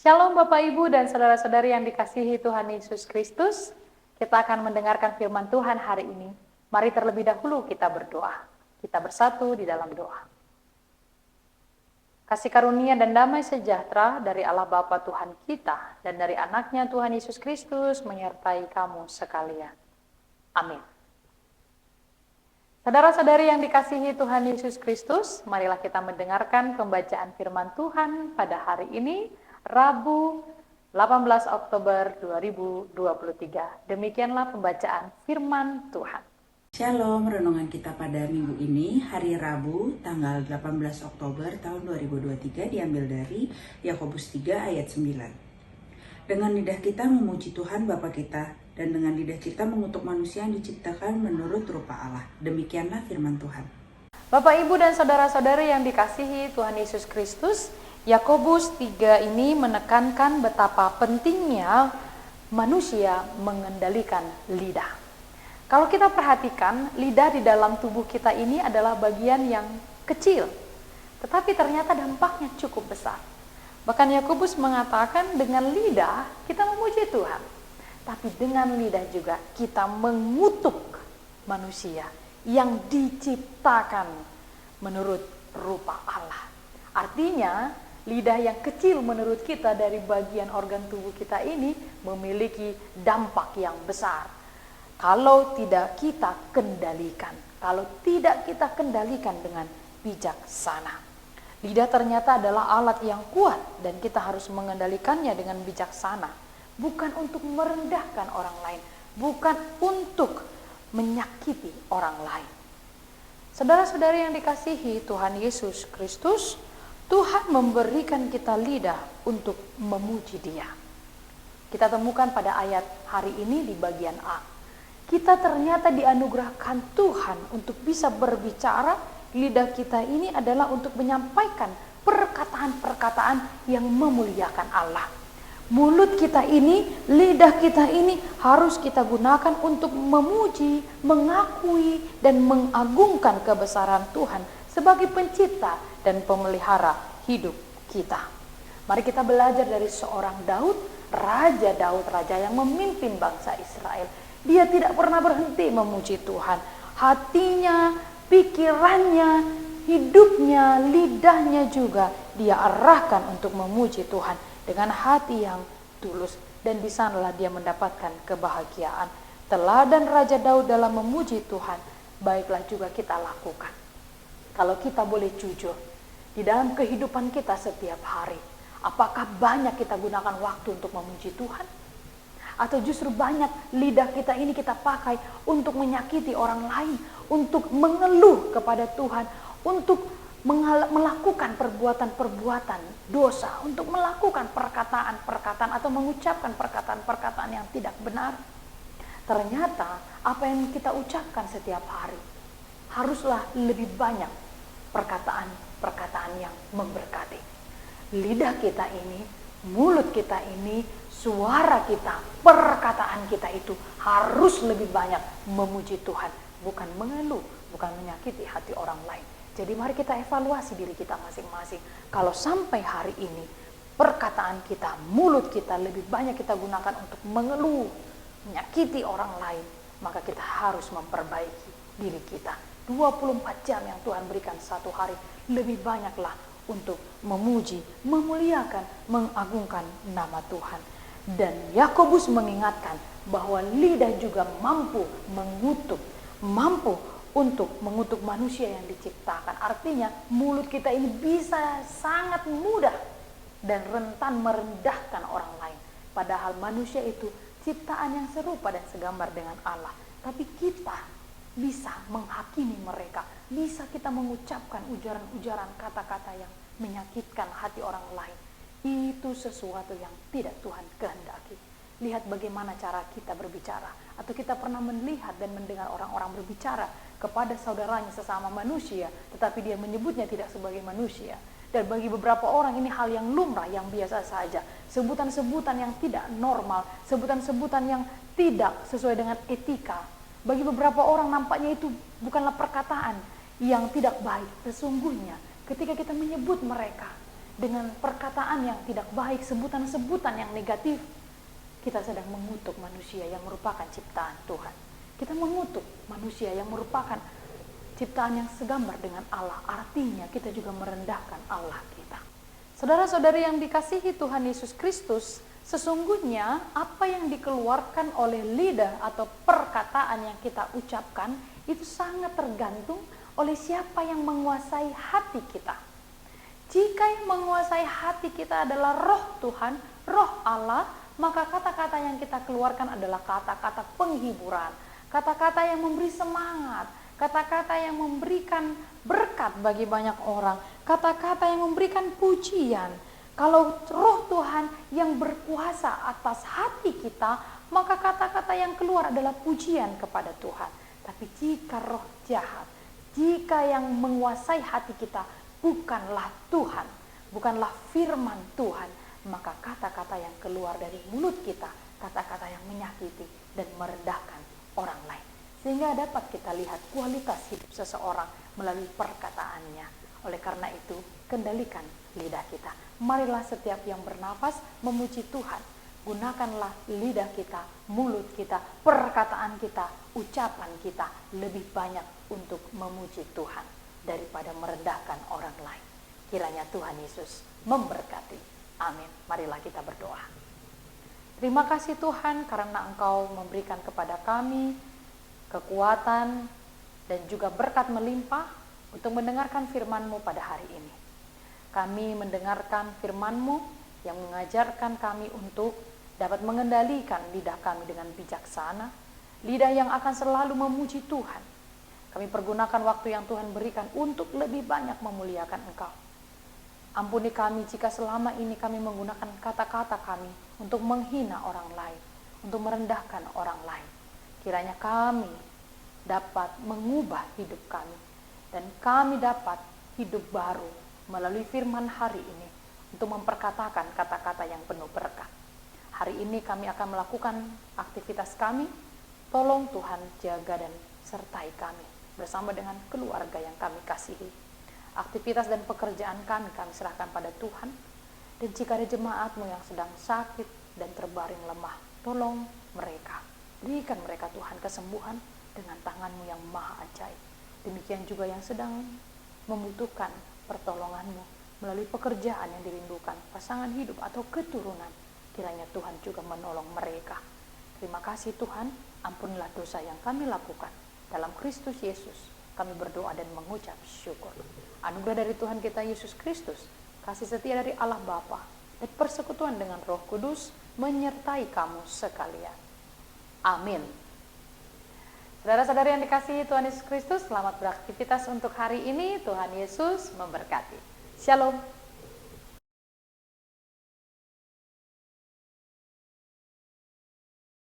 Shalom Bapak Ibu dan saudara-saudari yang dikasihi Tuhan Yesus Kristus. Kita akan mendengarkan firman Tuhan hari ini. Mari terlebih dahulu kita berdoa. Kita bersatu di dalam doa. Kasih karunia dan damai sejahtera dari Allah Bapa Tuhan kita dan dari anaknya Tuhan Yesus Kristus menyertai kamu sekalian. Amin. Saudara-saudari yang dikasihi Tuhan Yesus Kristus, marilah kita mendengarkan pembacaan firman Tuhan pada hari ini, Rabu 18 Oktober 2023. Demikianlah pembacaan firman Tuhan. Shalom, renungan kita pada minggu ini, hari Rabu, tanggal 18 Oktober tahun 2023, diambil dari Yakobus 3 ayat 9. Dengan lidah kita memuji Tuhan Bapa kita, dan dengan lidah kita mengutuk manusia yang diciptakan menurut rupa Allah. Demikianlah firman Tuhan. Bapak, Ibu, dan saudara-saudari yang dikasihi Tuhan Yesus Kristus, Yakobus 3 ini menekankan betapa pentingnya manusia mengendalikan lidah. Kalau kita perhatikan, lidah di dalam tubuh kita ini adalah bagian yang kecil, tetapi ternyata dampaknya cukup besar. Bahkan Yakobus mengatakan dengan lidah kita memuji Tuhan, tapi dengan lidah juga kita mengutuk manusia yang diciptakan menurut rupa Allah. Artinya, lidah yang kecil menurut kita dari bagian organ tubuh kita ini memiliki dampak yang besar. Kalau tidak kita kendalikan, kalau tidak kita kendalikan dengan bijaksana. Lidah ternyata adalah alat yang kuat dan kita harus mengendalikannya dengan bijaksana. Bukan untuk merendahkan orang lain, bukan untuk menyakiti orang lain. Saudara-saudari yang dikasihi Tuhan Yesus Kristus, Tuhan memberikan kita lidah untuk memuji Dia. Kita temukan pada ayat hari ini di bagian A. Kita ternyata dianugerahkan Tuhan untuk bisa berbicara. Lidah kita ini adalah untuk menyampaikan perkataan-perkataan yang memuliakan Allah. Mulut kita ini, lidah kita ini harus kita gunakan untuk memuji, mengakui, dan mengagungkan kebesaran Tuhan sebagai pencipta dan pemelihara hidup kita. Mari kita belajar dari seorang Daud, raja yang memimpin bangsa Israel. Dia tidak pernah berhenti memuji Tuhan. Hatinya, pikirannya, hidupnya, lidahnya juga dia arahkan untuk memuji Tuhan dengan hati yang tulus, dan di sanalah dia mendapatkan kebahagiaan. Teladan Raja Daud dalam memuji Tuhan, baiklah juga kita lakukan. Kalau kita boleh jujur di dalam kehidupan kita setiap hari, apakah banyak kita gunakan waktu untuk memuji Tuhan? Atau justru banyak lidah kita ini kita pakai untuk menyakiti orang lain, untuk mengeluh kepada Tuhan, untuk melakukan perbuatan-perbuatan dosa, untuk melakukan perkataan-perkataan atau mengucapkan perkataan-perkataan yang tidak benar. Ternyata apa yang kita ucapkan setiap hari haruslah lebih banyak perkataan-perkataan yang memberkati. Lidah kita ini, mulut kita ini, suara kita, perkataan kita itu harus lebih banyak memuji Tuhan, bukan mengeluh, bukan menyakiti hati orang lain. Jadi mari kita evaluasi diri kita masing-masing. Kalau sampai hari ini perkataan kita, mulut kita lebih banyak kita gunakan untuk mengeluh, menyakiti orang lain, maka kita harus memperbaiki diri kita. 24 jam yang Tuhan berikan satu hari, lebih banyaklah untuk memuji, memuliakan, mengagungkan nama Tuhan. Dan Yakobus mengingatkan bahwa lidah juga mampu mengutuk, mampu untuk mengutuk manusia yang diciptakan. Artinya mulut kita ini bisa sangat mudah dan rentan merendahkan orang lain. Padahal manusia itu ciptaan yang serupa dan segambar dengan Allah. Tapi kita bisa menghakimi mereka. Bisa kita mengucapkan ujaran-ujaran kata-kata yang menyakitkan hati orang lain. Itu sesuatu yang tidak Tuhan kehendaki. Lihat bagaimana cara kita berbicara. Atau kita pernah melihat dan mendengar orang-orang berbicara kepada saudaranya sesama manusia, tetapi dia menyebutnya tidak sebagai manusia. Dan bagi beberapa orang ini hal yang lumrah, yang biasa saja. Sebutan-sebutan yang tidak normal, sebutan-sebutan yang tidak sesuai dengan etika. Bagi beberapa orang nampaknya itu bukanlah perkataan yang tidak baik. Sesungguhnya ketika kita menyebut mereka dengan perkataan yang tidak baik, sebutan-sebutan yang negatif, kita sedang mengutuk manusia yang merupakan ciptaan Tuhan. Kita mengutuk manusia yang merupakan ciptaan yang segambar dengan Allah. Artinya kita juga merendahkan Allah kita. Saudara-saudari yang dikasihi Tuhan Yesus Kristus, sesungguhnya apa yang dikeluarkan oleh lidah atau perkataan yang kita ucapkan itu sangat tergantung oleh siapa yang menguasai hati kita. Jika yang menguasai hati kita adalah roh Tuhan, roh Allah, maka kata-kata yang kita keluarkan adalah kata-kata penghiburan, kata-kata yang memberi semangat, kata-kata yang memberikan berkat bagi banyak orang, kata-kata yang memberikan pujian. Kalau roh Tuhan yang berkuasa atas hati kita, maka kata-kata yang keluar adalah pujian kepada Tuhan. Tapi jika roh jahat, jika yang menguasai hati kita bukanlah Tuhan, bukanlah firman Tuhan, maka kata-kata yang keluar dari mulut kita, kata-kata yang menyakiti dan merendahkan orang lain. Sehingga dapat kita lihat kualitas hidup seseorang melalui perkataannya. Oleh karena itu, kendalikan lidah kita. Marilah setiap yang bernafas memuji Tuhan. Gunakanlah lidah kita, mulut kita, perkataan kita, ucapan kita lebih banyak untuk memuji Tuhan daripada merendahkan orang lain. Kiranya Tuhan Yesus memberkati. Amin. Marilah kita berdoa. Terima kasih Tuhan karena Engkau memberikan kepada kami kekuatan dan juga berkat melimpah untuk mendengarkan firman-Mu pada hari ini. Kami mendengarkan firman-Mu yang mengajarkan kami untuk dapat mengendalikan lidah kami dengan bijaksana, lidah yang akan selalu memuji Tuhan. Kami pergunakan waktu yang Tuhan berikan untuk lebih banyak memuliakan Engkau. Ampuni kami jika selama ini kami menggunakan kata-kata kami untuk menghina orang lain, untuk merendahkan orang lain. Kiranya kami dapat mengubah hidup kami dan kami dapat hidup baru melalui firman hari ini untuk memperkatakan kata-kata yang penuh berkat. Hari ini kami akan melakukan aktivitas kami. Tolong Tuhan jaga dan sertai kami bersama dengan keluarga yang kami kasihi. Aktivitas dan pekerjaan kami serahkan pada Tuhan. Dan jika ada jemaat-Mu yang sedang sakit dan terbaring lemah, tolong mereka. Berikan mereka Tuhan kesembuhan dengan tangan-Mu yang maha ajaib. Demikian juga yang sedang membutuhkan pertolongan-Mu melalui pekerjaan yang dirindukan, pasangan hidup atau keturunan. Kiranya Tuhan juga menolong mereka. Terima kasih Tuhan, ampunilah dosa yang kami lakukan. Dalam Kristus Yesus, kami berdoa dan mengucap syukur. Anugerah dari Tuhan kita Yesus Kristus, kasih setia dari Allah Bapa, dan persekutuan dengan Roh Kudus menyertai kamu sekalian. Amin. Saudara-saudari yang dikasihi Tuhan Yesus Kristus, selamat beraktivitas untuk hari ini. Tuhan Yesus memberkati. Shalom.